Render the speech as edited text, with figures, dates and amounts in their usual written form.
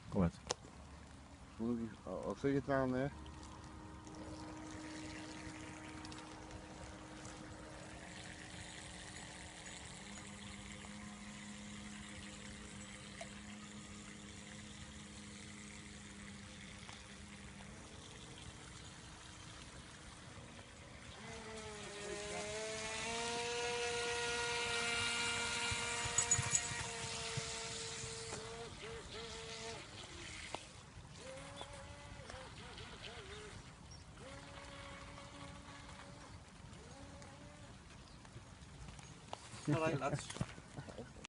Kom met. Wat zeg je het aan, hè? Snelheid, laat